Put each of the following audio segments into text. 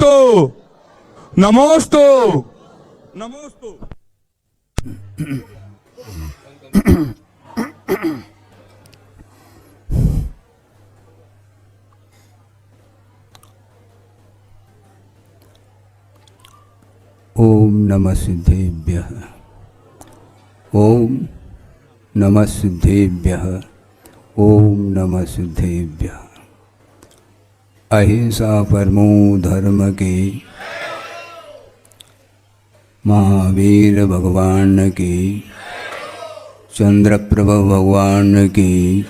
नमोस्तु नमोस्तु नमोस्तु। ओम नमः सिद्धेभ्यः। ओम नमः सिद्धेभ्यः। ओम नमः सिद्धेभ्यः। अहिंसा परमो धर्म की, महावीर भगवान की, चंद्रप्रभ भगवान की,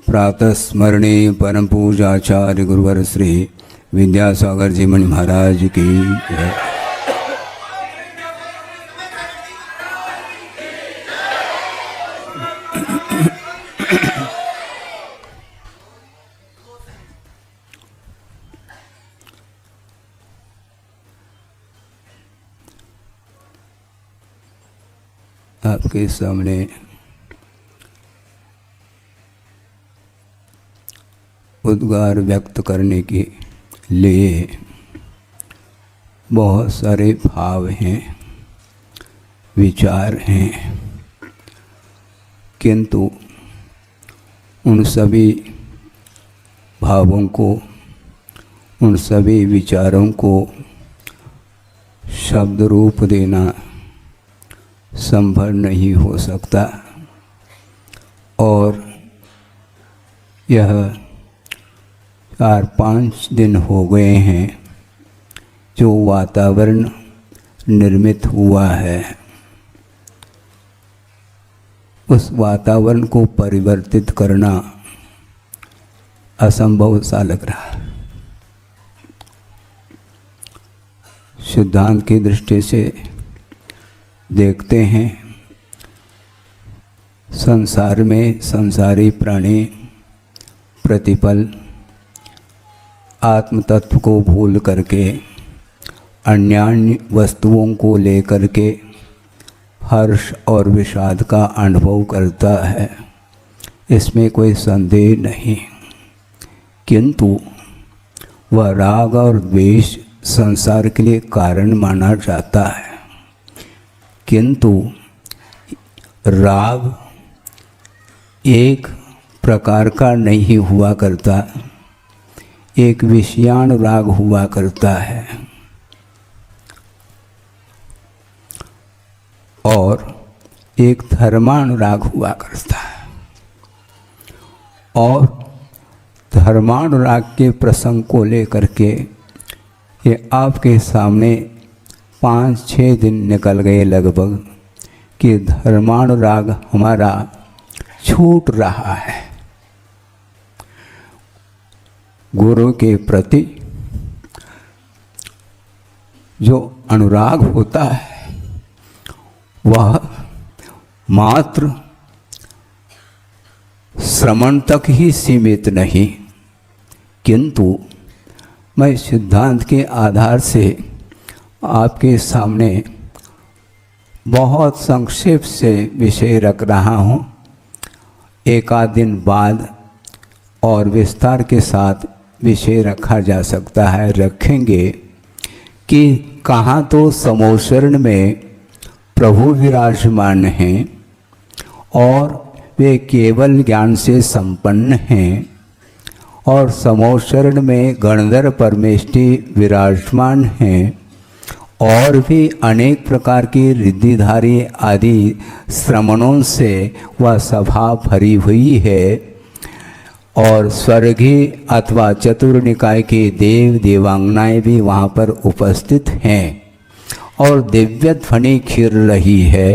प्रातः स्मरणीय परम पूजाचार्य गुरुवर श्री विद्यासागर जी मणि महाराज की जय। आपके सामने उद्गार व्यक्त करने के लिए बहुत सारे भाव हैं, विचार हैं, किंतु उन सभी भावों को, उन सभी विचारों को शब्द रूप देना संभव नहीं हो सकता। और यह 4-5 दिन हो गए हैं जो वातावरण निर्मित हुआ है, उस वातावरण को परिवर्तित करना असंभव सा लग रहा है। सिद्धांत की दृष्टि से देखते हैं, संसार में संसारी प्राणी प्रतिपल आत्म तत्व को भूल करके अन्यान्य वस्तुओं को लेकर के हर्ष और विषाद का अनुभव करता है, इसमें कोई संदेह नहीं। किंतु वह राग और द्वेष संसार के लिए कारण माना जाता है, किंतु राग एक प्रकार का नहीं हुआ करता, एक विषयान राग हुआ करता है। और एक धर्मानुराग हुआ करता है। और धर्मानुराग के प्रसंग को लेकर के ये आपके सामने 5-6 दिन निकल गए लगभग कि धर्मानुराग हमारा छूट रहा है। गुरु के प्रति जो अनुराग होता है वह मात्र श्रवण तक ही सीमित नहीं, किंतु मैं सिद्धांत के आधार से आपके सामने बहुत संक्षेप से विषय रख रहा हूँ। एक आध दिन बाद और विस्तार के साथ विषय रखा जा सकता है, रखेंगे कि कहाँ तो समोशरण में प्रभु विराजमान हैं और वे केवल ज्ञान से संपन्न हैं, और समोशरण में गणधर परमेष्टि विराजमान हैं, और भी अनेक प्रकार की रिद्धिधारी आदि श्रमणों से वह सभा भरी हुई है। और स्वर्गीय अथवा चतुर्निकाय के देव देवांगनाएं भी वहाँ पर उपस्थित हैं, और दिव्य ध्वनि खिर रही है।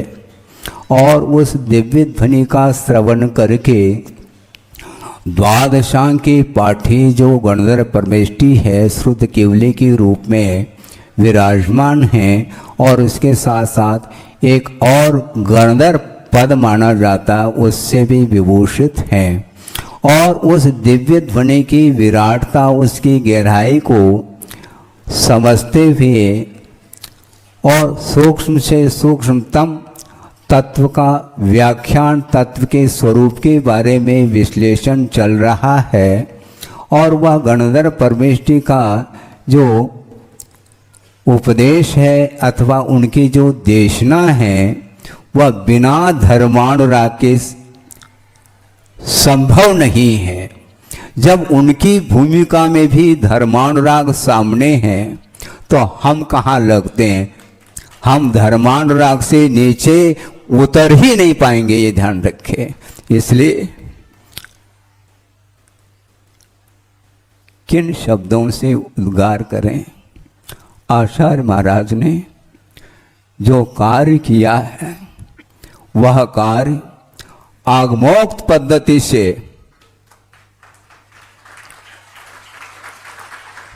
और उस दिव्य ध्वनि का श्रवण करके द्वादशांग के पाठी जो गणधर परमेष्टि है श्रुत केवली के रूप में विराजमान हैं, और उसके साथ साथ एक और गणधर पद माना जाता उससे भी विभूषित हैं। और उस दिव्य ध्वनि की विराटता, उसकी गहराई को समझते हुए और सूक्ष्म से सूक्ष्मतम तत्व का व्याख्यान, तत्व के स्वरूप के बारे में विश्लेषण चल रहा है। और वह गणधर परमेष्टि का जो उपदेश है अथवा उनकी जो देशना है वह बिना धर्मानुराग के संभव नहीं है। जब उनकी भूमिका में भी धर्मानुराग सामने है तो हम कहाँ लगते हैं? हम धर्मानुराग से नीचे उतर ही नहीं पाएंगे, ये ध्यान रखें। इसलिए किन शब्दों से उद्गार करें? आचार्य महाराज ने जो कार्य किया है वह कार्य आगमोक्त पद्धति से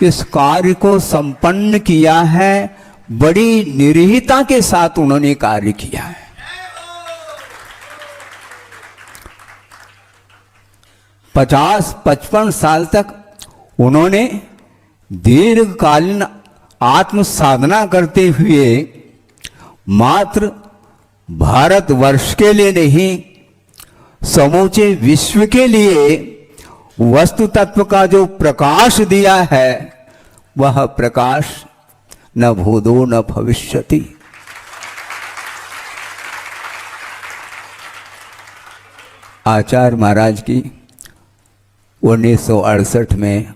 इस कार्य को संपन्न किया है। बड़ी निरीहता के साथ उन्होंने कार्य किया है। 50-55 साल तक उन्होंने दीर्घकालीन आत्म साधना करते हुए मात्र भारतवर्ष के लिए नहीं, समूचे विश्व के लिए वस्तु तत्व का जो प्रकाश दिया है वह प्रकाश न भूतो न भविष्यति। आचार्य महाराज की 1968 में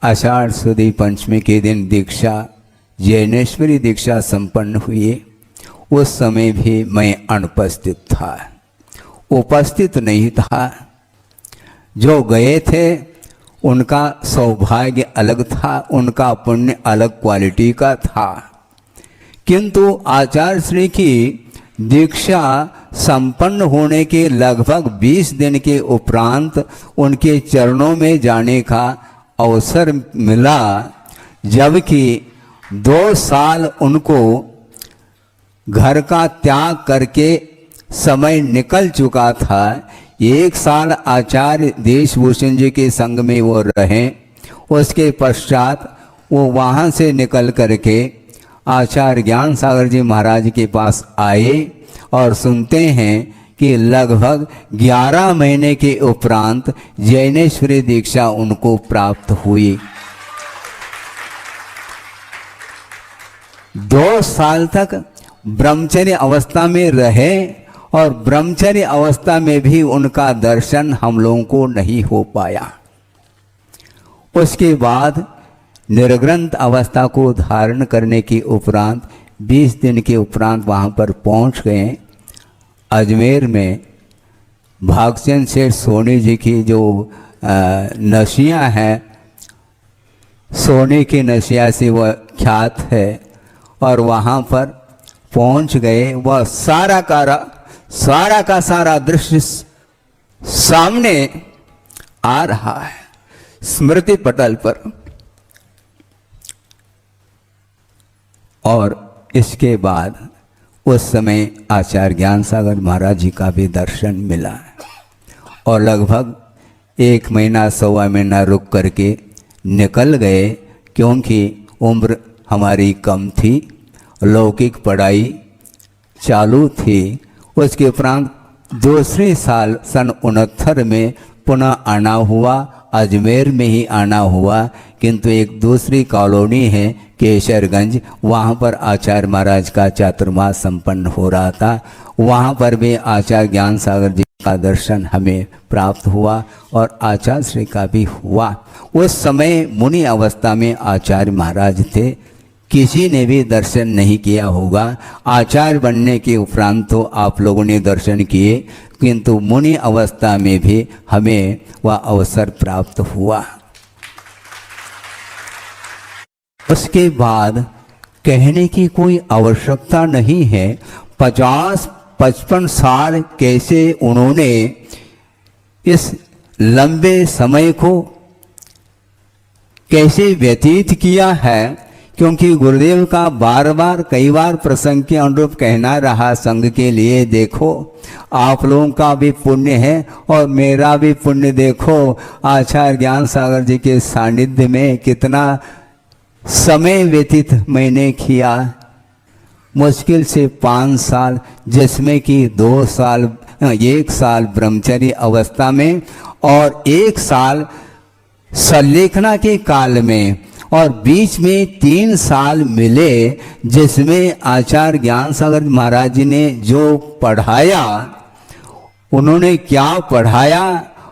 आषाढ़ सुदी पंचमी के दिन दीक्षा, जैनेश्वरी दीक्षा संपन्न हुई। उस समय भी मैं अनुपस्थित था, उपस्थित नहीं था। जो गए थे उनका सौभाग्य अलग था, उनका पुण्य अलग क्वालिटी का था। किंतु आचार्य श्री की दीक्षा संपन्न होने के लगभग 20 दिन के उपरांत उनके चरणों में जाने का अवसर मिला, जबकि 2 साल उनको घर का त्याग करके समय निकल चुका था। 1 साल आचार्य देशभूषण जी के संग में वो रहे। उसके पश्चात वो वहाँ से निकल करके आचार्य ज्ञान सागर जी महाराज के पास आए और सुनते हैं कि लगभग 11 महीने के उपरांत जैनेश्वरी दीक्षा उनको प्राप्त हुई। 2 साल तक ब्रह्मचर्य अवस्था में रहे और ब्रह्मचर्य अवस्था में भी उनका दर्शन हम लोगों को नहीं हो पाया। उसके बाद निर्ग्रंथ अवस्था को धारण करने के उपरांत 20 दिन के उपरांत वहाँ पर पहुँच गए। अजमेर में भागचंद सेठ सोनी जी की जो नशिया है, सोने की नशिया से वह ख्यात है, और वहाँ पर पहुँच गए। वह सारा का सारा दृश्य सामने आ रहा है स्मृति पटल पर। और इसके बाद उस समय आचार्य ज्ञान सागर महाराज जी का भी दर्शन मिला और लगभग 1 महीना 1.25 महीना रुक करके निकल गए, क्योंकि उम्र हमारी कम थी, लौकिक पढ़ाई चालू थी। उसके उपरांत दूसरे साल सन 69 में पुनः आना हुआ, अजमेर में ही आना हुआ। किंतु एक दूसरी कॉलोनी है केसरगंज, वहाँ पर आचार्य महाराज का चातुर्मास संपन्न हो रहा था। वहाँ पर भी आचार्य ज्ञान सागर जी का दर्शन हमें प्राप्त हुआ और आचार्य श्री का भी हुआ। उस समय मुनि अवस्था में आचार्य महाराज थे, किसी ने भी दर्शन नहीं किया होगा। आचार्य बनने के उपरांत तो आप लोगों ने दर्शन किए, किंतु मुनि अवस्था में भी हमें वह अवसर प्राप्त हुआ। उसके बाद कहने की कोई आवश्यकता नहीं है। 50-55 साल कैसे उन्होंने इस लंबे समय को कैसे व्यतीत किया है, क्योंकि गुरुदेव का बार बार कई बार प्रसंग के अनुरूप कहना रहा संघ के लिए, देखो आप लोगों का भी पुण्य है और मेरा भी पुण्य देखो। आचार्य ज्ञान सागर जी के सानिध्य में कितना समय व्यतीत मैंने किया, मुश्किल से 5 साल, जिसमें कि 1 साल ब्रह्मचर्य अवस्था में और 1 साल संलेखना के काल में और बीच में 3 साल मिले जिसमें आचार्य ज्ञान सागर महाराज जी ने जो पढ़ाया, उन्होंने क्या पढ़ाया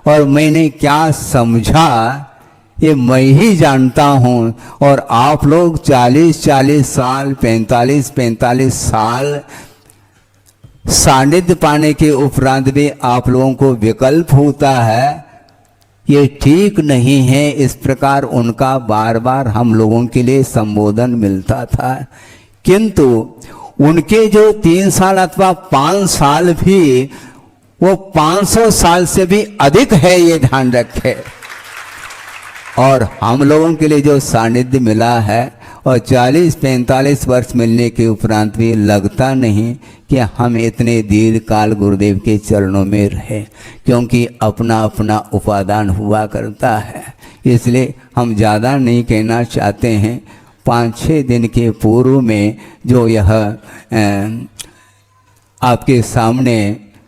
और मैंने क्या समझा ये मैं ही जानता हूँ। और आप लोग 40-40 साल 45-45 साल सानिध्य पाने के उपरांत भी आप लोगों को विकल्प होता है, ये ठीक नहीं है। इस प्रकार उनका बार बार हम लोगों के लिए संबोधन मिलता था, किंतु उनके जो 3 साल अथवा 5 साल भी वो 500 साल से भी अधिक है, ये ध्यान रखे। और हम लोगों के लिए जो सानिध्य मिला है और 40-45 वर्ष मिलने के उपरांत भी लगता नहीं कि हम इतने दीर्घ काल गुरुदेव के चरणों में रहे, क्योंकि अपना अपना उपादान हुआ करता है। इसलिए हम ज़्यादा नहीं कहना चाहते हैं। 5-6 दिन के पूर्व में जो यह आपके सामने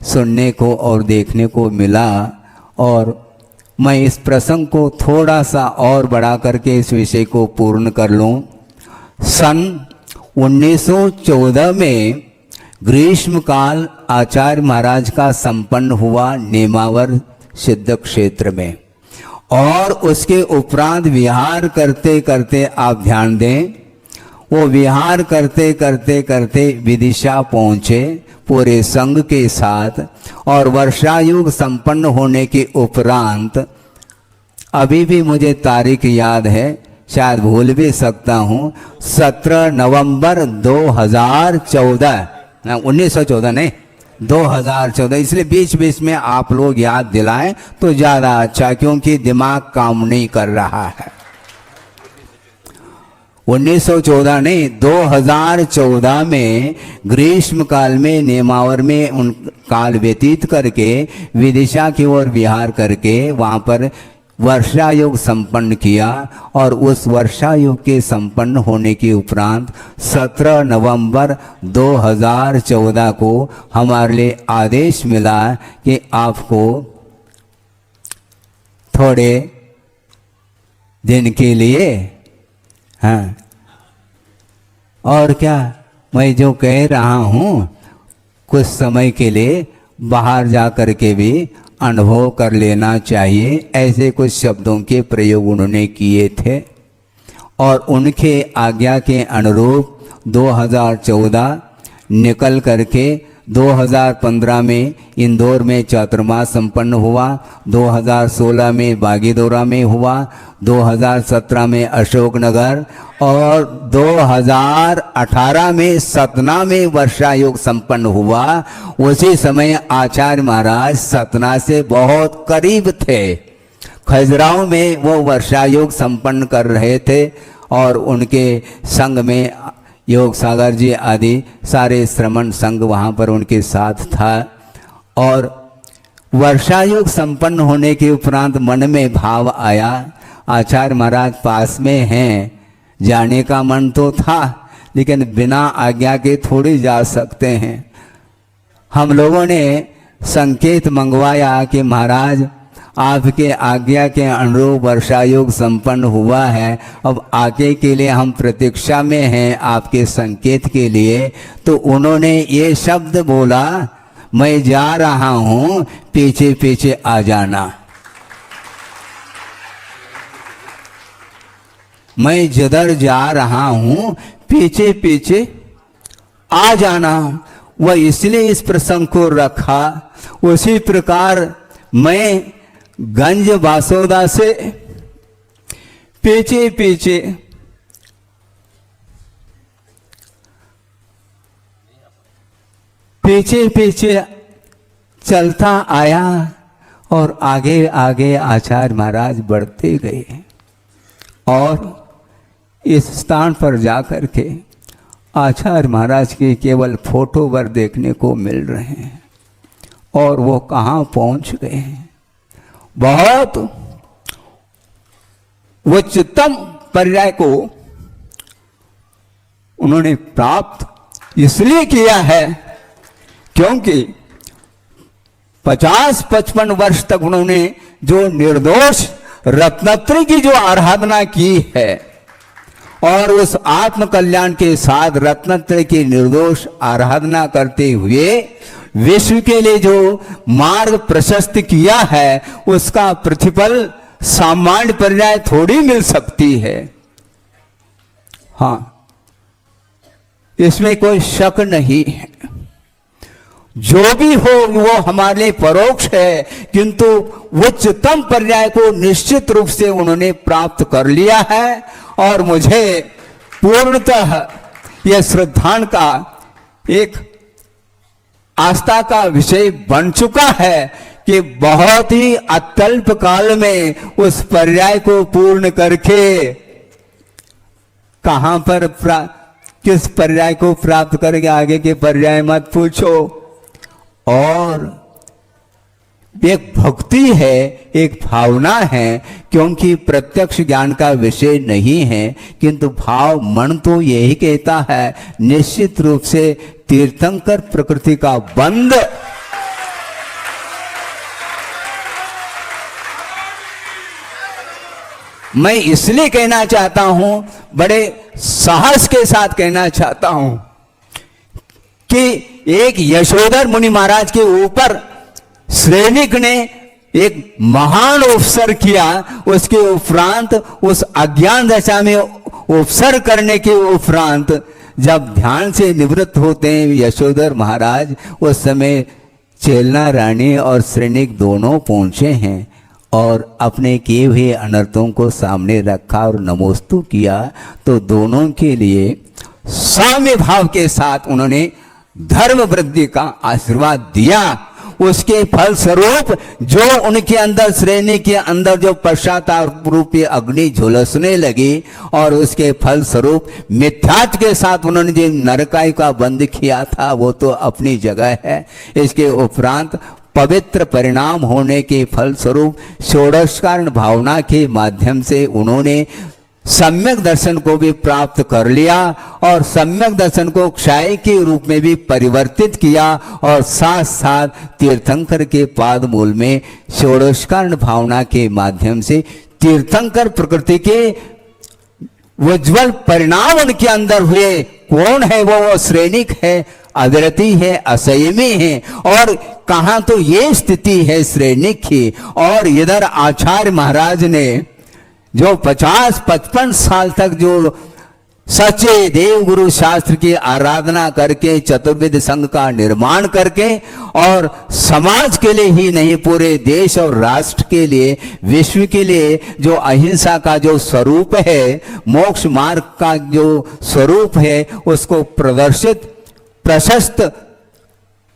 सुनने को और देखने को मिला, और मैं इस प्रसंग को थोड़ा सा और बढ़ा करके इस विषय को पूर्ण कर लूँ। सन 1914 में ग्रीष्म काल आचार्य महाराज का संपन्न हुआ नेमावर सिद्ध क्षेत्र में, और उसके उपरांत विहार करते करते आप ध्यान दें, वो विहार करते करते करते विदिशा पहुँचे पूरे संघ के साथ। और वर्षायुग संपन्न होने के उपरांत, अभी भी मुझे तारीख याद है, शायद भूल भी सकता हूँ, 17 नवंबर 2014, 1914 नहीं 2014, इसलिए बीच बीच में आप लोग याद दिलाएं तो ज़्यादा अच्छा, क्योंकि दिमाग काम नहीं कर रहा है। 1914 नहीं 2014 में ग्रीष्म काल में नेमावर में उन काल व्यतीत करके विदिशा की ओर विहार करके वहाँ पर वर्षा योग संपन्न किया। और उस वर्षा योग के संपन्न होने के उपरांत 17 नवंबर 2014 को हमारे लिए आदेश मिला कि आपको थोड़े दिन के लिए, हाँ, और क्या मैं जो कह रहा हूँ कुछ समय के लिए बाहर जा कर के भी अनुभव कर लेना चाहिए, ऐसे कुछ शब्दों के प्रयोग उन्होंने किए थे। और उनके आज्ञा के अनुरूप 2014 निकल करके 2015 में इंदौर में चातुर्मास संपन्न हुआ, 2016 में बागीदोरा में हुआ, 2017 में अशोकनगर, और 2018 में सतना में वर्षा योग संपन्न हुआ। उसी समय आचार्य महाराज सतना से बहुत करीब थे, खजुराहो में वो वर्षा योग संपन्न कर रहे थे, और उनके संग में योग सागर जी आदि सारे श्रमण संघ वहाँ पर उनके साथ था। और वर्षा योग संपन्न होने के उपरांत मन में भाव आया, आचार्य महाराज पास में हैं, जाने का मन तो था, लेकिन बिना आज्ञा के थोड़ी जा सकते हैं। हम लोगों ने संकेत मंगवाया कि महाराज आपके आज्ञा के अनुरूप वर्षा योग संपन्न हुआ है, अब आगे के लिए हम प्रतीक्षा में हैं आपके संकेत के लिए। तो उन्होंने ये शब्द बोला, मैं जा रहा हूँ, पीछे पीछे आ जाना। मैं जिधर जा रहा हूँ पीछे पीछे आ जाना। वह इसलिए इस प्रसंग को रखा। उसी प्रकार मैं गंज बासोदा से पीछे पीछे पीछे पीछे चलता आया, और आगे आगे आचार्य महाराज बढ़ते गए, और इस स्थान पर जाकर के आचार्य महाराज के केवल फोटो पर देखने को मिल रहे हैं। और वो कहाँ पहुंच गए हैं, बहुत उच्चतम पर्याय को उन्होंने प्राप्त इसलिए किया है क्योंकि 50-55 वर्ष तक उन्होंने जो निर्दोष रत्नत्री की जो आराधना की है, और उस आत्म कल्याण के साथ रत्नत्रय की निर्दोष आराधना करते हुए विश्व के लिए जो मार्ग प्रशस्त किया है उसका प्रतिफल सामान्य पर्याय थोड़ी मिल सकती है। हाँ, इसमें कोई शक नहीं है। जो भी हो वो हमारे लिए परोक्ष है, किंतु उच्चतम पर्याय को निश्चित रूप से उन्होंने प्राप्त कर लिया है। और मुझे पूर्णतः यह श्रद्धान का एक आस्था का विषय बन चुका है कि बहुत ही अत्यल्प काल में उस पर्याय को पूर्ण करके कहां पर किस पर्याय को प्राप्त करके आगे के पर्याय मत पूछो। और एक भक्ति है, एक भावना है, क्योंकि प्रत्यक्ष ज्ञान का विषय नहीं है, किंतु भाव मन तो यही कहता है निश्चित रूप से तीर्थंकर प्रकृति का बंध मैं इसलिए कहना चाहता हूं, बड़े साहस के साथ कहना चाहता हूं कि एक यशोधर मुनि महाराज के ऊपर श्रेणिक ने एक महान उपसर किया। उसके उपरांत उस अज्ञान दशा में उपसर करने के उपरांत जब ध्यान से निवृत्त होते हैं यशोधर महाराज, उस समय चेलना रानी और श्रेणिक दोनों पहुंचे हैं और अपने किए हुए अनर्थों को सामने रखा और नमोस्तु किया। तो दोनों के लिए साम्य भाव के साथ उन्होंने धर्म वृद्धि का आशीर्वाद दिया। उसके फल स्वरूप जो उनके अंदर श्रेणी के अंदर जो पश्चाताप रूपी अग्नि झुलसने लगी और उसके फल स्वरूप मिथ्यात्व के साथ उन्होंने जो नरकाई का बंद किया था वो तो अपनी जगह है। इसके उपरांत पवित्र परिणाम होने के फल स्वरूप षोडशकारण भावना के माध्यम से उन्होंने सम्यक दर्शन को भी प्राप्त कर लिया और सम्यक दर्शन को क्षय के रूप में भी परिवर्तित किया और साथ साथ तीर्थंकर के पाद मूल में षोडशकारण भावना के माध्यम से तीर्थंकर प्रकृति के उज्ज्वल परिणाम उनके अंदर हुए। कौन है वो श्रेणिक है, अविरति है, असंयमी है। और कहा तो ये स्थिति है श्रेणिक की। और इधर आचार्य महाराज ने जो 50-55 साल तक जो सच्चे देव गुरु शास्त्र की आराधना करके चतुर्विध संघ का निर्माण करके और समाज के लिए ही नहीं पूरे देश और राष्ट्र के लिए, विश्व के लिए जो अहिंसा का जो स्वरूप है, मोक्ष मार्ग का जो स्वरूप है, उसको प्रदर्शित प्रशस्त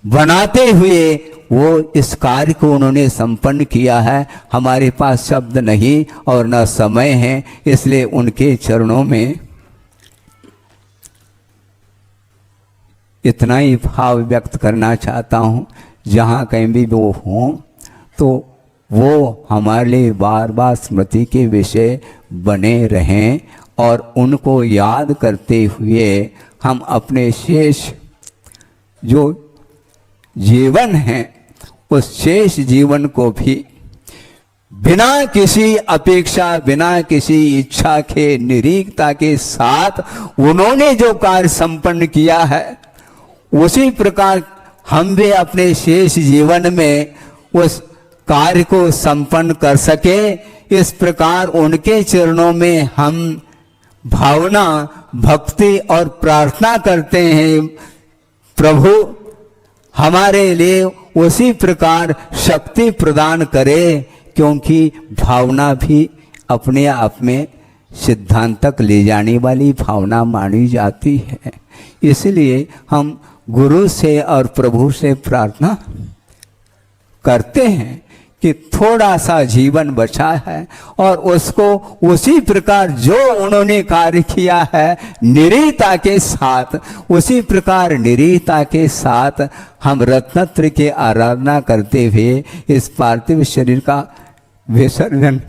बनाते हुए वो इस कार्य को उन्होंने संपन्न किया है। हमारे पास शब्द नहीं और न समय है, इसलिए उनके चरणों में इतना ही भाव व्यक्त करना चाहता हूँ। जहाँ कहीं भी वो हों तो वो हमारे लिए बार बार स्मृति के विषय बने रहें और उनको याद करते हुए हम अपने शेष जो जीवन है उस शेष जीवन को भी बिना किसी अपेक्षा, बिना किसी इच्छा के निरीक्षता के साथ उन्होंने जो कार्य संपन्न किया है उसी प्रकार हम भी अपने शेष जीवन में उस कार्य को संपन्न कर सके। इस प्रकार उनके चरणों में हम भावना, भक्ति और प्रार्थना करते हैं, प्रभु हमारे लिए उसी प्रकार शक्ति प्रदान करे, क्योंकि भावना भी अपने आप में सिद्धांत तक ले जाने वाली भावना मानी जाती है। इसलिए हम गुरु से और प्रभु से प्रार्थना करते हैं कि थोड़ा सा जीवन बचा है और उसको उसी प्रकार जो उन्होंने कार्य किया है निरीता के साथ, उसी प्रकार निरीता के साथ हम रत्नत्र की आराधना करते हुए इस पार्थिव शरीर का विसर्जन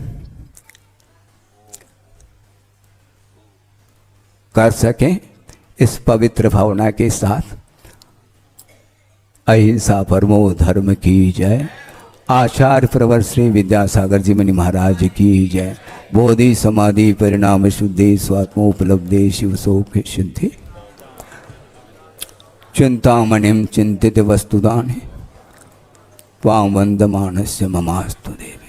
कर सकें। इस पवित्र भावना के साथ अहिंसा परमो धर्म की जय। आचार्य प्रवर श्री विद्यासागर जी मुनि महाराज की जय। बोधि समाधि परिणाम शुद्धि स्वात्मोपलब्धि शिव शोक सिद्धि चिंतामणिम चिंतित वस्तुदाने त्वां वंदमानस्य ममास्तु देवी।